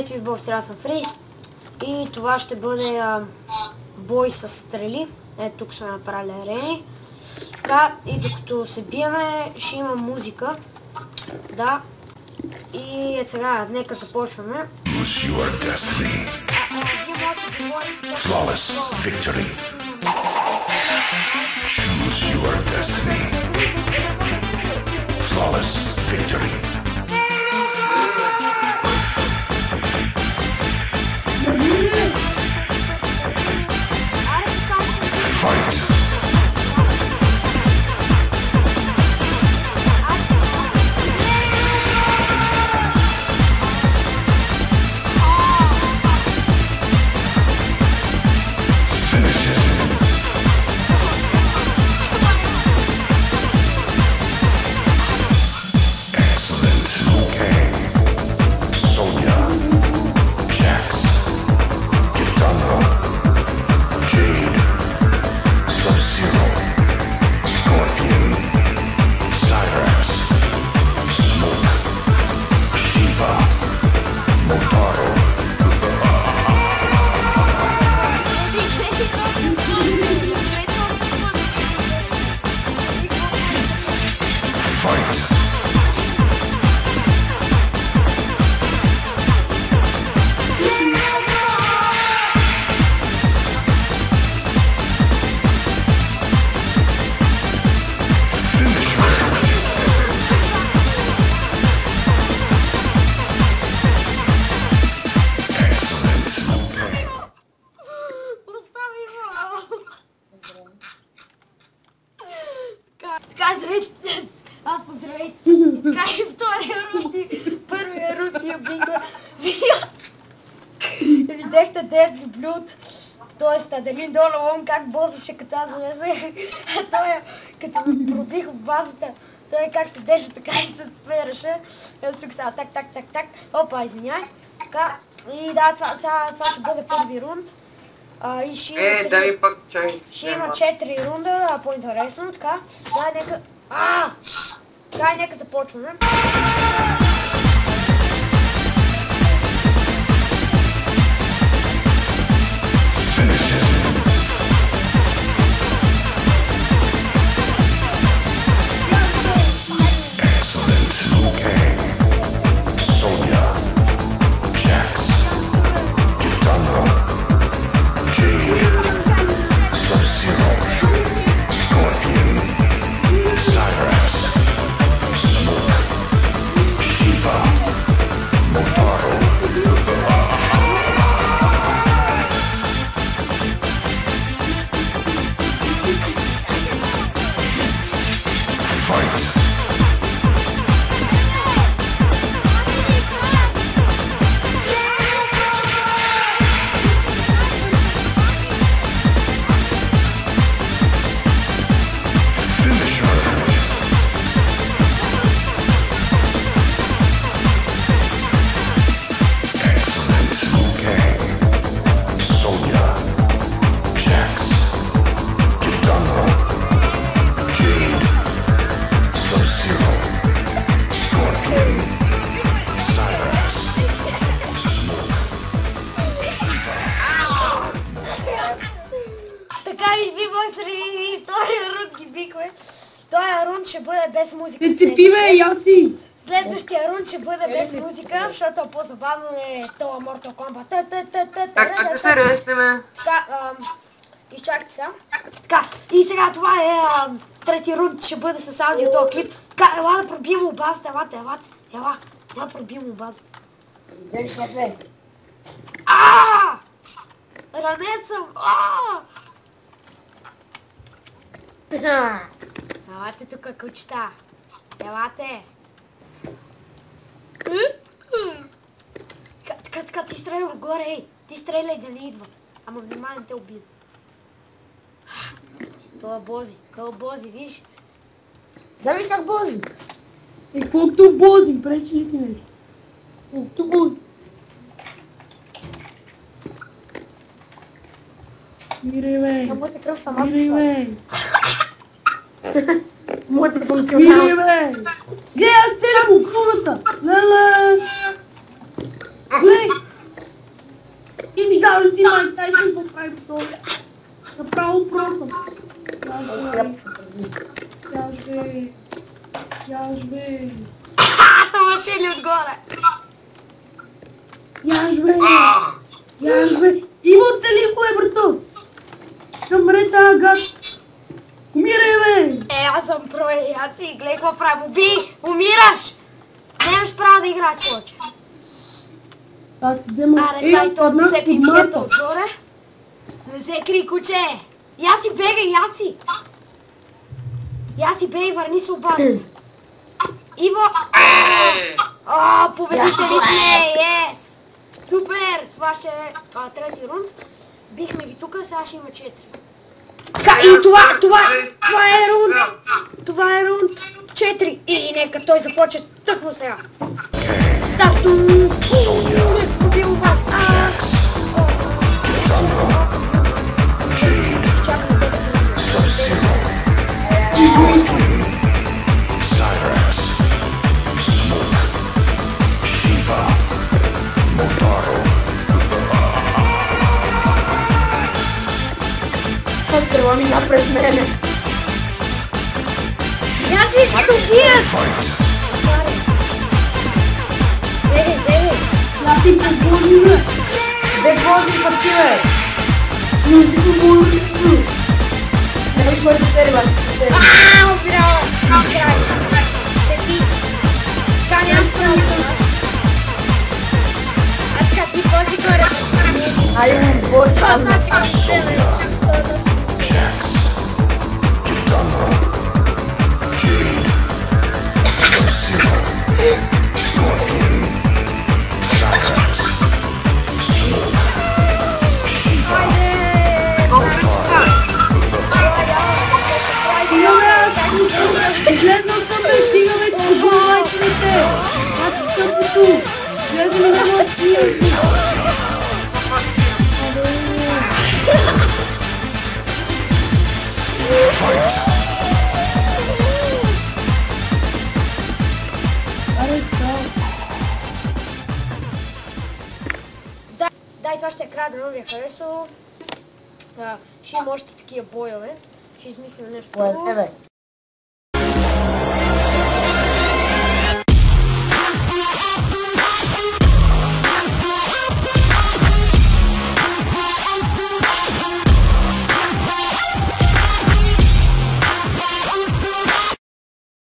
Здравейте ви, бог, сега съм Фрис. И това ще бъде бой с стрели. Ето тук сме направили арени. Така, и докато се биеме, ще има музика. Да. И сега, нека започваме. Flawless victory. Choose your destiny. Flawless victory. Fight. Така, здравейте, аз поздравейте. И така и втория рунд и първия рунд и обинга. Видяхте Deadly Blood, т.е. Аделин Донован, как босаше като аз залезе. Той като ми пробих в базата, той как седеше така и се спираше. Ето тук сега так. Опа, извиняй. Така, и да, това ще бъде първи рунд. И ще дай ми пак чай. Ще има 4 рунда, по-интересно, така. Дай, нека започваме. И втория рунд ги бихме. Тоя рунд ще бъде без музика. Не цепи, бе, Яси! Следващия рунд ще бъде без музика, защото по-забавно е това Mortal Kombat. Така да се реснеме. Така, изчакайте сега. Така, и сега това е трети рунд, ще бъде с аудио този клип. Така, ела да пробием у базата, ела пробием у базата. Ден шефе. Ранен съм! Елате тук, кучета. Елате. Така, ти стреляй отгоре, ей. Ти стреляй да не идват. Ама внимание, те убият. Това бози, виж. Да виж как бози. Каквото бози, пречи ли ти нещо? Каквото бози. Мири, бе. На моята кръв сама се Мири, сваля. бе. Моята функционална. Мири, бе. Гледай, аз целя му кубата. Леле. Гледай, представя си Майк Тайсън какво прави това. Направо просто. Яж бе. Това сели отгоре. Яж бе. Иво цели го е, брато. Ще мре тази гад. Умирай, бе. Аз съм про, аз си гледай какво прави. Уби, умираш. Нямаш право да играеш повече. Аз си взема... Аре, дай то цепи мчета отгоре. Не се кри, куче. Яси, бегай, Яси. Яси, бегай, върни се обазата. Иво! Победители сме, ес! Супер! Това ще е трети рунд. Бихме ги тука, сега ще има 4. И това е рунд! Това е рунд 4. И нека той започне тъкмо сега. Тато! Не побил вас! Cyrus, Smoke, Shiva, Motaro. Аз тръгва мина през мене. Яси, ще убият! Fight. Бегай! Яси, какво ни, бе? Бе, Божи, пък ти, бе. Не си поболи. Не виж моите цели, бас. Опирала! Тепи! Така нямаш право. Аз така ти пози горе. Ай, бос, Това аз значи как ще ме. Jax, Kitana, Jade, Sub-Zero, Scorpion, Cyrax, Smoke, Shiva, Излезнал съм, бе, стигаме до майстрите! Аз съм тук! Излезнал на стигаме! Аре, Дай, това ще е края, да ви е харесало. Ще има още такива бойове. Ще измислим нещо. Бе, бе.